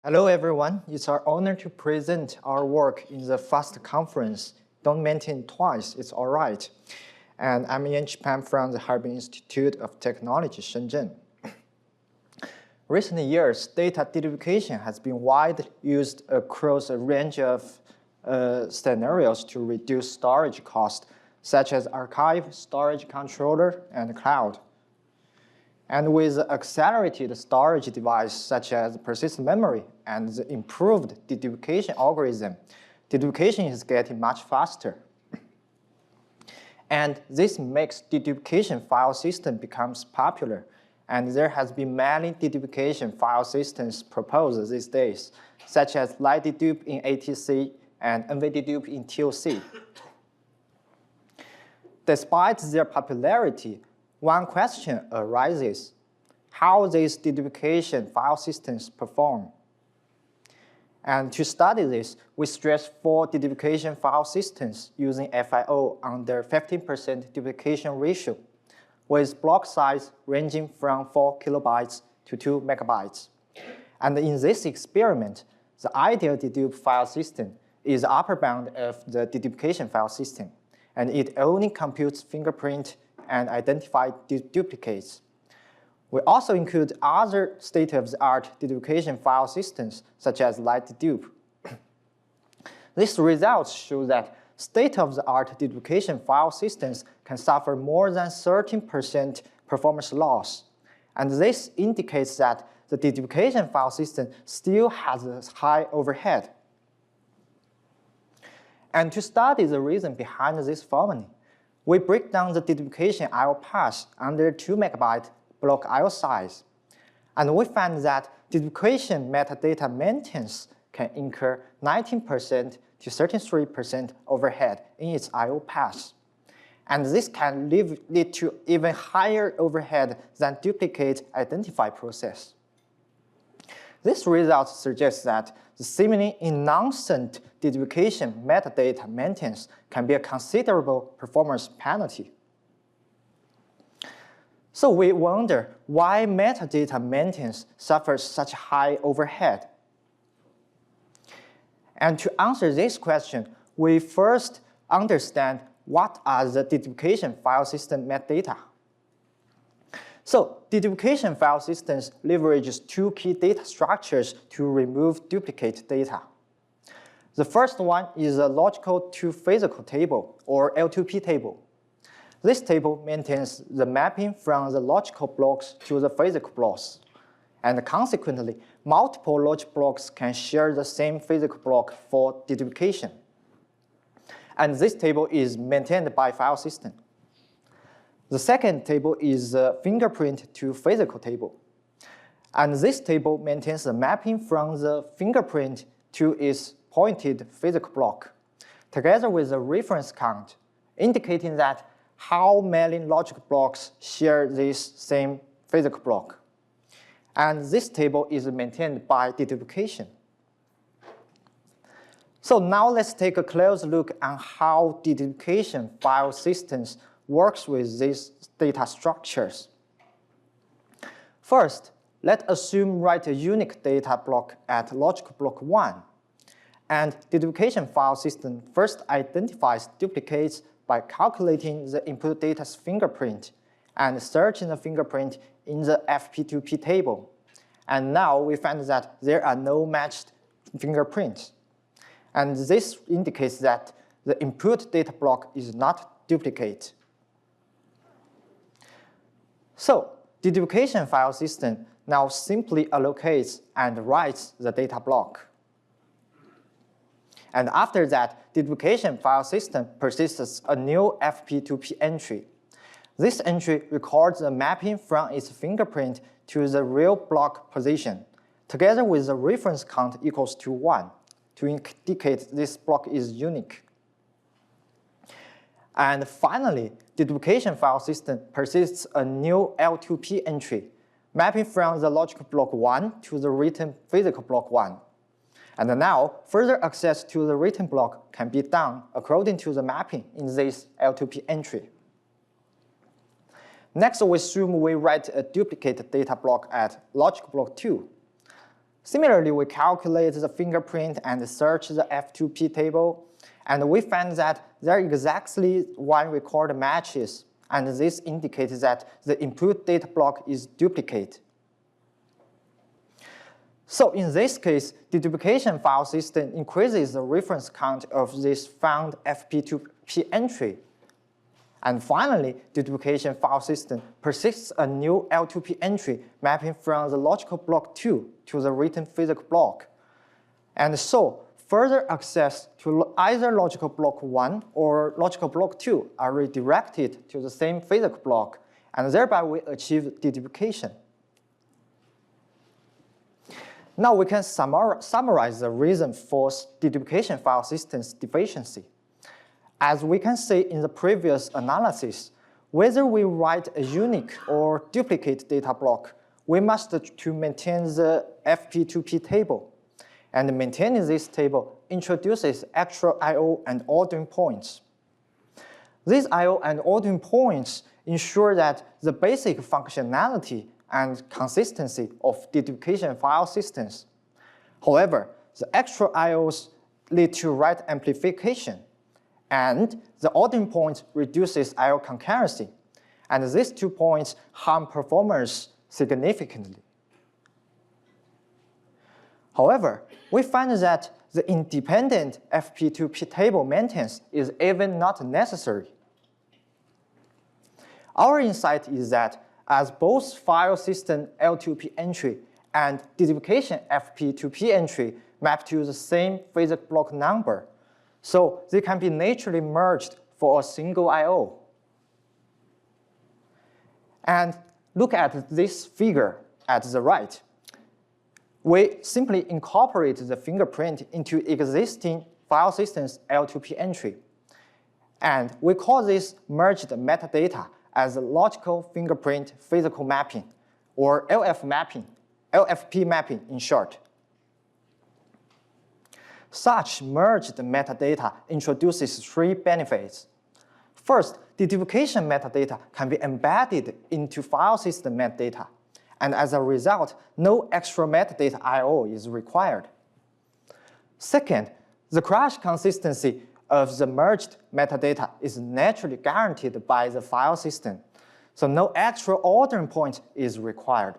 Hello everyone, it's our honor to present our work in the FAST conference. Don't mention it twice, it's all right. And I'm Yanqi from the Harbin Institute of Technology, Shenzhen. Recent years, data deduplication has been widely used across a range of scenarios to reduce storage cost, such as archive, storage controller, and cloud. And with accelerated storage device such as persistent memory and the improved deduplication algorithm, deduplication is getting much faster. And this makes deduplication file system becomes popular. And there has been many deduplication file systems proposed these days, such as LightDedup in ATC and NVDedup in TOC. Despite their popularity, one question arises: how these deduplication file systems perform. And to study this, we stress 4 deduplication file systems using FIO under 15% duplication ratio, with block size ranging from 4 kilobytes to 2 megabytes. And in this experiment, the ideal dedup file system is the upper bound of the deduplication file system, and it only computes fingerprint and identify duplicates. We also include other state-of-the-art deduplication file systems, such as LightDedup. These results show that state-of-the-art deduplication file systems can suffer more than 13% performance loss. And this indicates that the deduplication file system still has a high overhead. And to study the reason behind this phenomenon, we break down the deduplication I/O path under 2 megabyte block I/O size. And we find that deduplication metadata maintenance can incur 19% to 33% overhead in its I/O path. And this can lead to even higher overhead than duplicate identify process. This result suggests that the seemingly innocent deduplication metadata maintenance can be a considerable performance penalty. So we wonder why metadata maintenance suffers such high overhead. And to answer this question, we first understand what are the deduplication file system metadata. So deduplication file systems leverages 2 key data structures to remove duplicate data. The first one is a logical-to-physical table, or L2P table. This table maintains the mapping from the logical blocks to the physical blocks. And consequently, multiple logic blocks can share the same physical block for deduplication. And this table is maintained by file system. The second table is a fingerprint-to-physical table. And this table maintains the mapping from the fingerprint to its pointed physical block, together with a reference count, indicating that how many logic blocks share this same physical block. And this table is maintained by deduplication. So now let's take a close look at how deduplication file systems works with these data structures. First, let's assume write a unique data block at logical block 1. And deduplication file system first identifies duplicates by calculating the input data's fingerprint and searching the fingerprint in the FP2P table. And now we find that there are no matched fingerprints. And this indicates that the input data block is not duplicate. So deduplication file system now simply allocates and writes the data block. And after that, deduplication file system persists a new FP2P entry. This entry records the mapping from its fingerprint to the real block position, together with the reference count equals to 1, to indicate this block is unique. And finally, deduplication file system persists a new L2P entry, mapping from the logical block 1 to the written physical block 1. And now, further access to the written block can be done according to the mapping in this L2P entry. Next, we assume we write a duplicate data block at logical block 2. Similarly, we calculate the fingerprint and search the F2P table, and we find that there are exactly one record matches, and this indicates that the input data block is duplicate. So in this case, the deduplication file system increases the reference count of this found FP2P entry. And finally, the deduplication file system persists a new L2P entry mapping from the logical block 2 to the written physical block. And so further access to either logical block 1 or logical block 2 are redirected to the same physical block, and thereby we achieve deduplication. Now we can summarize the reason for deduplication file system's deficiency. As we can see in the previous analysis, whether we write a unique or duplicate data block, we must to maintain the FP2P table. And maintaining this table introduces extra I/O and ordering points. These I/O and ordering points ensure that the basic functionality and consistency of deduplication file systems. However, the extra I/Os lead to write amplification, and the ordering point reduces I/O concurrency, and these 2 points harm performance significantly. However, we find that the independent FP2P table maintenance is even not necessary. Our insight is that as both file system L2P entry and deduplication FP2P entry map to the same physical block number, so they can be naturally merged for a single I/O. And look at this figure at the right. We simply incorporate the fingerprint into existing file system's L2P entry. And we call this merged metadata as logical fingerprint physical mapping, or LFP mapping in short. Such merged metadata introduces 3 benefits. First, the deduplication metadata can be embedded into file system metadata, and as a result, no extra metadata I/O is required. Second, the crash consistency of the merged metadata is naturally guaranteed by the file system, so no extra ordering point is required.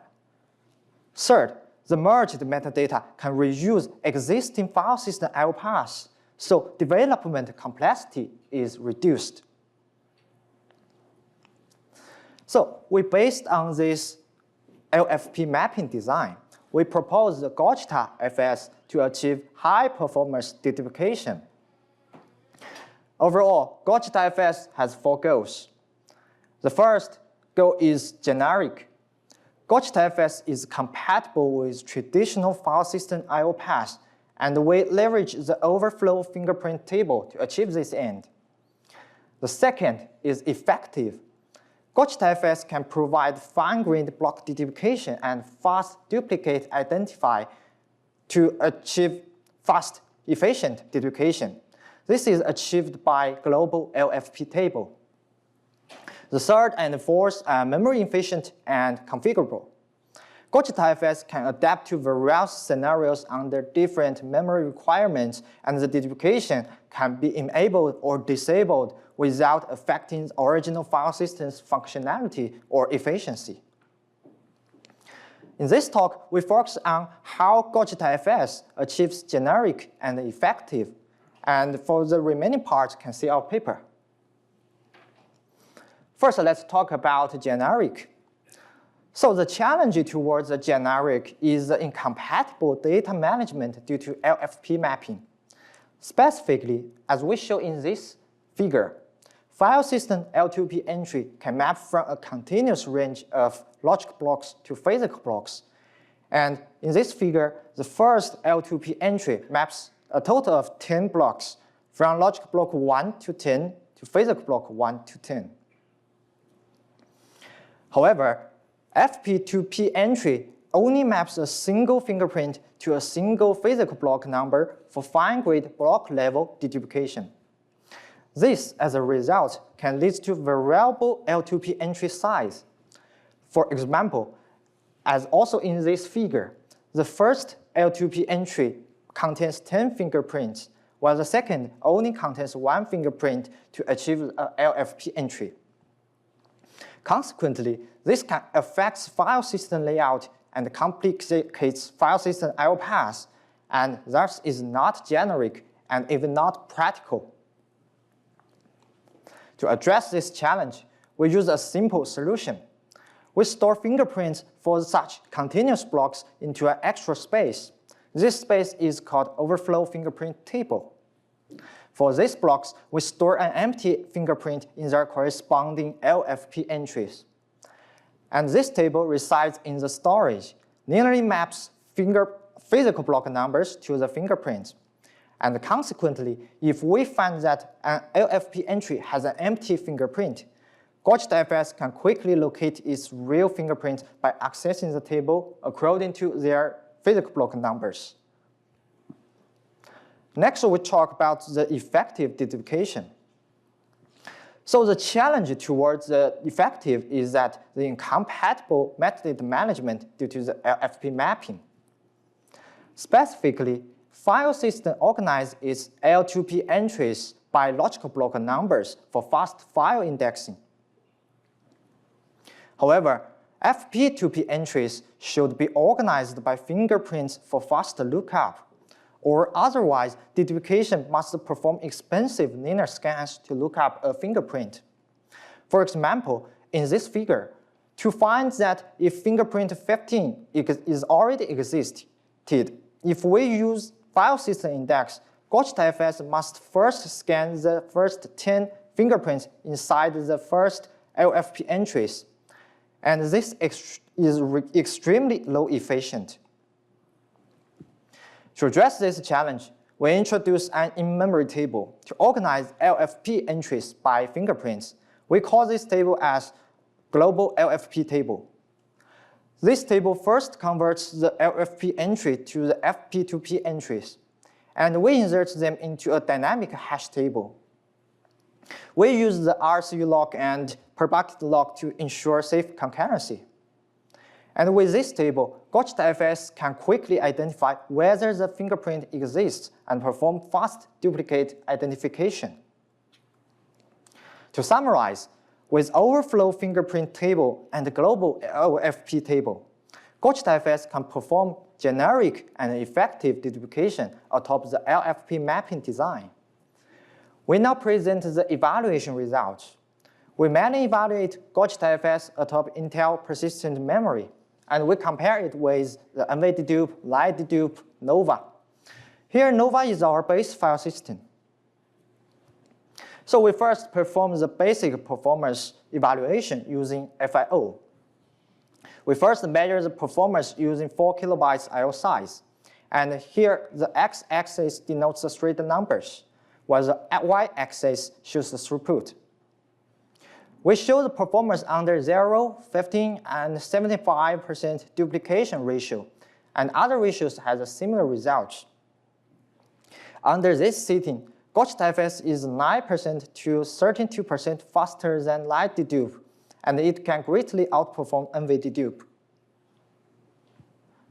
Third, the merged metadata can reuse existing file system I/O paths, so development complexity is reduced. So based on this LFP mapping design, we propose the GogetaFS to achieve high-performance deduplication. Overall, GogetaFS has 4 goals. The first goal is generic. GogetaFS is compatible with traditional file system I/O paths, and we leverage the overflow fingerprint table to achieve this end. The second is effective. GogetaFS can provide fine-grained block deduplication and fast duplicate identify to achieve fast, efficient deduplication. This is achieved by global LFP table. The third and fourth are memory efficient and configurable. GogetaFS can adapt to various scenarios under different memory requirements, and the deduplication can be enabled or disabled without affecting the original file system's functionality or efficiency. In this talk, we focus on how GogetaFS achieves generic and effective, and for the remaining part, can see our paper. First, let's talk about generic. So the challenge towards the generic is the incompatible data management due to LFP mapping. Specifically, as we show in this figure, file system L2P entry can map from a continuous range of logic blocks to physical blocks. And in this figure, the first L2P entry maps a total of 10 blocks from logic block 1 to 10 to physical block 1 to 10. However, FP2P entry only maps a single fingerprint to a single physical block number for fine-grained block level deduplication. This, as a result, can lead to variable L2P entry size. For example, as also in this figure, the first L2P entry contains 10 fingerprints, while the second only contains 1 fingerprint to achieve an LFP entry. Consequently, this can affect file system layout and complicates file system I/O paths, and thus is not generic and even not practical. To address this challenge, we use a simple solution. We store fingerprints for such continuous blocks into an extra space. This space is called overflow fingerprint table. For these blocks, we store an empty fingerprint in their corresponding LFP entries. And this table resides in the storage, linearly maps physical block numbers to the fingerprints. And consequently, if we find that an LFP entry has an empty fingerprint, GogetaFS can quickly locate its real fingerprint by accessing the table according to their physical block numbers. Next, we talk about the effective deduplication. So the challenge towards the effective is that the incompatible metadata management due to the LFP mapping. Specifically, file system organizes its L2P entries by logical block numbers for fast file indexing. However, FP2P entries should be organized by fingerprints for faster lookup, or otherwise, deduplication must perform expensive linear scans to look up a fingerprint. For example, in this figure, to find that if fingerprint 15 is already existed, if we use file system index, GogetaFS must first scan the first 10 fingerprints inside the first LFP entries. And this is extremely low efficient. To address this challenge, we introduce an in-memory table to organize LFP entries by fingerprints. We call this table as global LFP table. This table first converts the LFP entry to the FP2P entries, and we insert them into a dynamic hash table. We use the Erci lock and per bucket lock to ensure safe concurrency. And with this table, GogetaFS can quickly identify whether the fingerprint exists and perform fast duplicate identification. To summarize, with overflow fingerprint table and global LFP table, GogetaFS can perform generic and effective deduplication atop the LFP mapping design. We now present the evaluation results. We manually evaluate GogetaFS atop Intel persistent memory, and we compare it with the NVDedup, LightDedup, Nova. Here, Nova is our base file system. So we first perform the basic performance evaluation using FIO. We first measure the performance using 4 kilobytes I/O size. And here, the x-axis denotes the straight numbers, while the y-axis shows the throughput. We show the performance under 0, 15, and 75% duplication ratio, and other ratios has a similar result. Under this setting, GogetaFS is 9% to 32% faster than LightDedup, and it can greatly outperform NVDedup.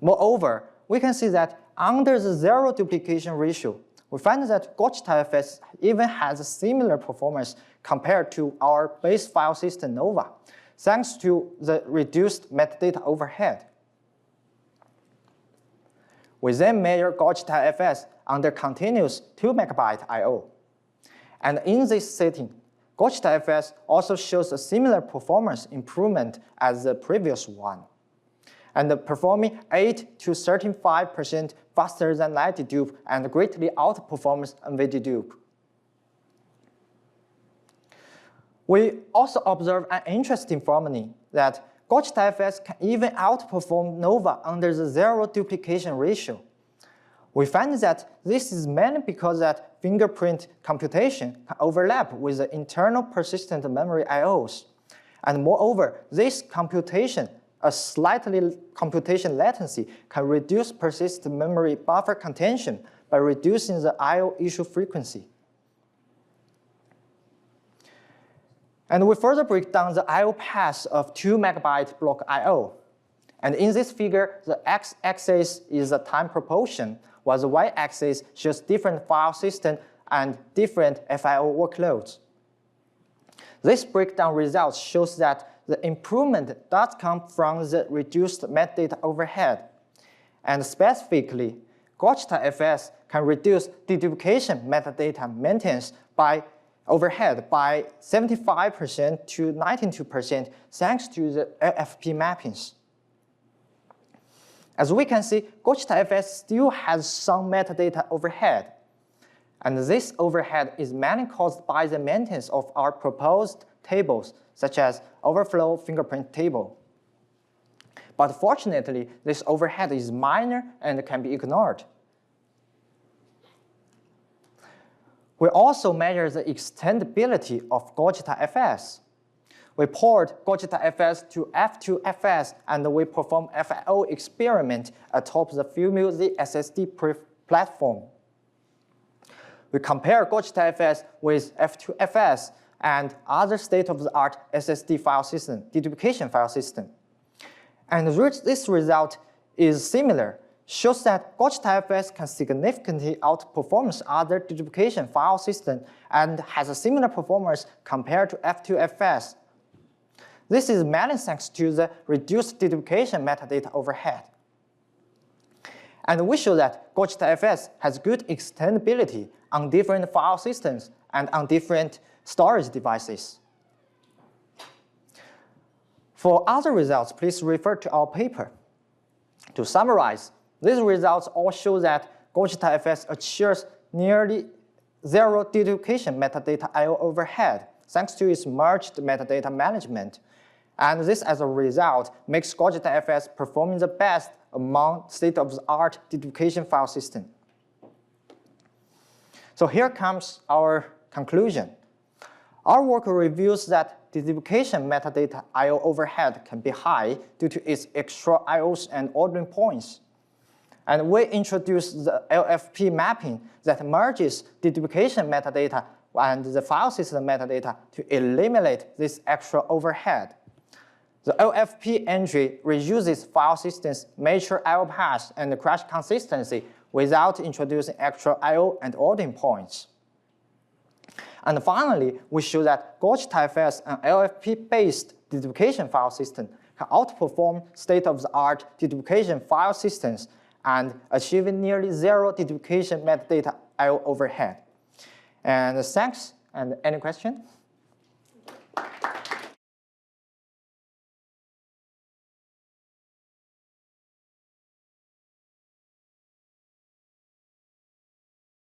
Moreover, we can see that under the 0 duplication ratio, we find that GogetaFS even has a similar performance compared to our base file system Nova, thanks to the reduced metadata overhead. We then measure GogetaFS under continuous 2 MB I/O. And in this setting, GogetaFS also shows a similar performance improvement as the previous one, and performing 8 to 35% faster than LightDedup and greatly outperforms NVDedup. We also observe an interesting phenomenon that GogetaFS can even outperform Nova under the 0 duplication ratio. We find that this is mainly because that fingerprint computation can overlap with the internal persistent memory I/Os. And moreover, this computation, a slightly computation latency, can reduce persistent memory buffer contention by reducing the I/O issue frequency. And we further break down the I/O paths of 2 MB block I/O. And in this figure, the x-axis is the time proportion, while the y-axis shows different file systems and different FIO workloads. This breakdown result shows that the improvement does come from the reduced metadata overhead. And specifically, GogetaFS can reduce deduplication metadata maintenance by overhead by 75% to 92% thanks to the LFP mappings. As we can see, GogetaFS still has some metadata overhead. And this overhead is mainly caused by the maintenance of our proposed tables, such as overflow fingerprint table. But fortunately, this overhead is minor and can be ignored. We also measure the extendability of GogetaFS. We port GogetaFS to F2FS and we perform FIO experiment atop the FuMu SSD platform. We compare GogetaFS with F2FS and other state-of-the-art SSD file system, deduplication file system. And this result is similar, shows that GogetaFS can significantly outperform other deduplication file systems and has a similar performance compared to F2FS. This is mainly thanks to the reduced deduplication metadata overhead. And we show that GogetaFS has good extendability on different file systems and on different storage devices. For other results, please refer to our paper. To summarize, these results all show that GogetaFS achieves nearly zero deduplication metadata I/O overhead thanks to its merged metadata management. And this, as a result, makes GogetaFS performing the best among state-of-the-art deduplication file systems. So here comes our conclusion. Our work reveals that deduplication metadata I/O overhead can be high due to its extra I/Os and ordering points. And we introduce the LFP mapping that merges deduplication metadata and the file system metadata to eliminate this extra overhead. The LFP entry reuses file system's mature I/O path and crash consistency without introducing extra I/O and ordering points. And finally, we show that GogetaFS and LFP-based deduplication file system can outperform state-of-the-art deduplication file systems and achieve nearly zero deduplication metadata I/O overhead. And thanks. And any question?